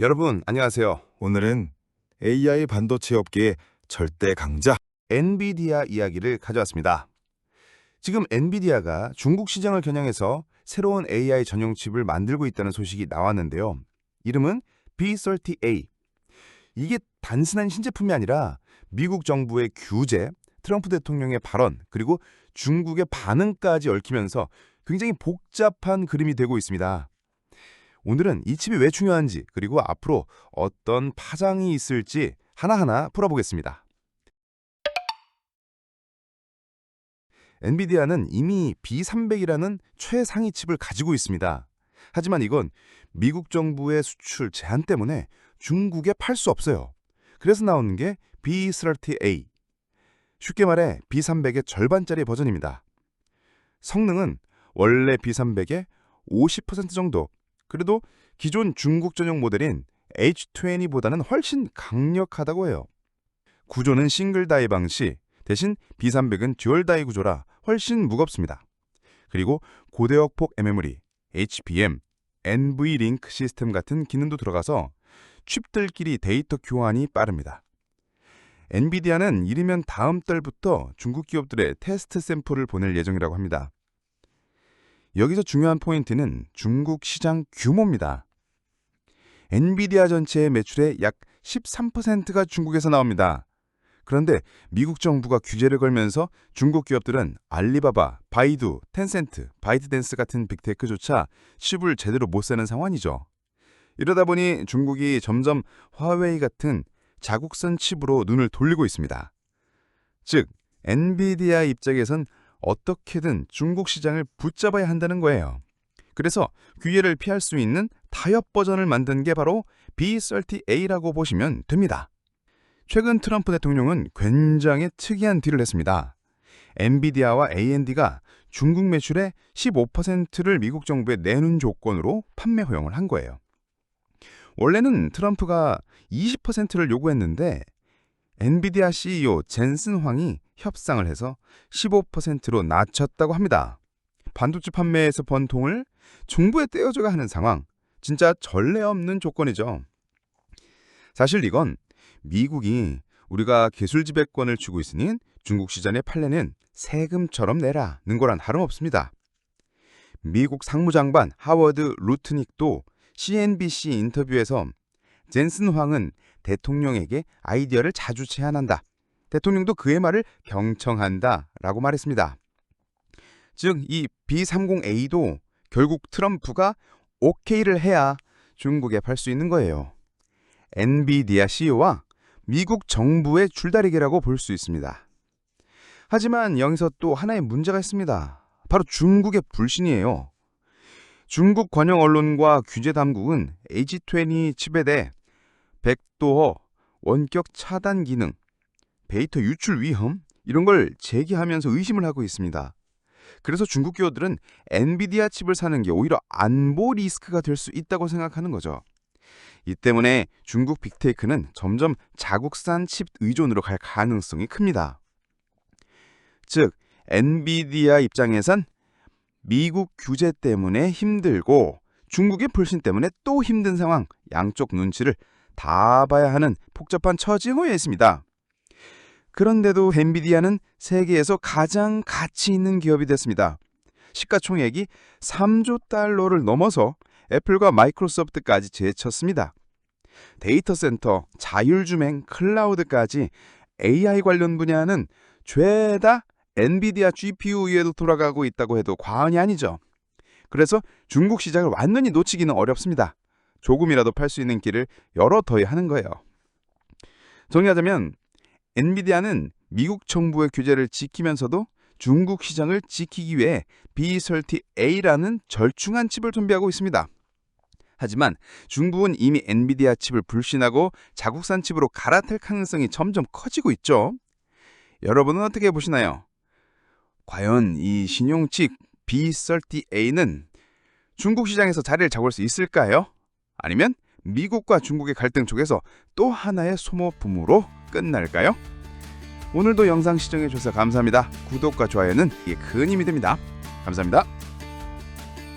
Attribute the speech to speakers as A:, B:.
A: 여러분 안녕하세요.
B: 오늘은 AI 반도체 업계의 절대 강자
A: 엔비디아 이야기를 가져왔습니다. 지금 엔비디아가 중국 시장을 겨냥해서 새로운 AI 전용 칩을 만들고 있다는 소식이 나왔는데요. 이름은 B30A. 이게 단순한 신제품이 아니라 미국 정부의 규제, 트럼프 대통령의 발언, 그리고 중국의 반응까지 얽히면서 굉장히 복잡한 그림이 되고 있습니다. 오늘은 이 칩이 왜 중요한지, 그리고 앞으로 어떤 파장이 있을지 하나하나 풀어보겠습니다. 엔비디아는 이미 B300이라는 최상위 칩을 가지고 있습니다. 하지만 이건 미국 정부의 수출 제한 때문에 중국에 팔 수 없어요. 그래서 나오는 게 B30A. 쉽게 말해 B300의 절반짜리 버전입니다. 성능은 원래 B300의 50% 정도, 그래도 기존 중국 전용 모델인 H20보다는 훨씬 강력하다고 해요. 구조는 싱글 다이 방식, 대신 B300은 듀얼 다이 구조라 훨씬 무겁습니다. 그리고 고대역폭 메모리, HBM, NVLink 시스템 같은 기능도 들어가서 칩들끼리 데이터 교환이 빠릅니다. 엔비디아는 이르면 다음 달부터 중국 기업들의 테스트 샘플을 보낼 예정이라고 합니다. 여기서 중요한 포인트는 중국 시장 규모입니다. 엔비디아 전체의 매출의 약 13%가 중국에서 나옵니다. 그런데 미국 정부가 규제를 걸면서 중국 기업들은 알리바바, 바이두, 텐센트, 바이트댄스 같은 빅테크조차 칩을 제대로 못 사는 상황이죠. 이러다 보니 중국이 점점 화웨이 같은 자국산 칩으로 눈을 돌리고 있습니다. 즉, 엔비디아 입장에선 어떻게든 중국 시장을 붙잡아야 한다는 거예요. 그래서 규제를 피할 수 있는 타협 버전을 만든 게 바로 B30A라고 보시면 됩니다. 최근 트럼프 대통령은 굉장히 특이한 딜을 했습니다. 엔비디아와 AMD가 중국 매출의 15%를 미국 정부에 내는 조건으로 판매 허용을 한 거예요. 원래는 트럼프가 20%를 요구했는데 엔비디아 CEO 젠슨 황이 협상을 해서 15%로 낮췄다고 합니다. 반도체 판매에서 번 돈을 정부에 떼어줘야 하는 상황, 진짜 전례 없는 조건이죠. 사실 이건 미국이 우리가 기술 지배권을 쥐고 있으니 중국 시장에 팔려는 세금처럼 내라는 거란 다름없습니다. 미국 상무장관 하워드 루트닉도 CNBC 인터뷰에서 젠슨 황은 대통령에게 아이디어를 자주 제안한다. 대통령도 그의 말을 경청한다 라고 말했습니다. 즉, 이 B30A도 결국 트럼프가 오케이를 해야 중국에 팔 수 있는 거예요. 엔비디아 CEO와 미국 정부의 줄다리기라고 볼 수 있습니다. 하지만 여기서 또 하나의 문제가 있습니다. 바로 중국의 불신이에요. 중국 관영 언론과 규제 당국은 H20 칩에 대해 백도어, 원격 차단 기능, 데이터 유출 위험 이런 걸 제기하면서 의심을 하고 있습니다. 그래서 중국 기업들은 엔비디아 칩을 사는 게 오히려 안보 리스크가 될 수 있다고 생각하는 거죠. 이 때문에 중국 빅테크는 점점 자국산 칩 의존으로 갈 가능성이 큽니다. 즉, 엔비디아 입장에선 미국 규제 때문에 힘들고 중국의 불신 때문에 또 힘든 상황, 양쪽 눈치를 다 봐야 하는 복잡한 처지에 놓여 있습니다. 그런데도 엔비디아는 세계에서 가장 가치 있는 기업이 됐습니다. 시가총액이 3조 달러를 넘어서 애플과 마이크로소프트까지 제쳤습니다. 데이터 센터, 자율주행, 클라우드까지 AI 관련 분야는 죄다 엔비디아 GPU 위에도 돌아가고 있다고 해도 과언이 아니죠. 그래서 중국 시장을 완전히 놓치기는 어렵습니다. 조금이라도 팔 수 있는 길을 열어둬야 하는 거예요. 정리하자면 엔비디아는 미국 정부의 규제를 지키면서도 중국 시장을 지키기 위해 B30A라는 절충한 칩을 준비하고 있습니다. 하지만 중국은 이미 엔비디아 칩을 불신하고 자국산 칩으로 갈아탈 가능성이 점점 커지고 있죠. 여러분은 어떻게 보시나요? 과연 이 신용칩 B30A는 중국 시장에서 자리를 잡을 수 있을까요? 아니면 미국과 중국의 갈등 쪽에서 또 하나의 소모품으로 끝날까요? 오늘도 영상 시청해 주셔서 감사합니다. 구독과 좋아요는 이게 큰 힘이 됩니다. 감사합니다.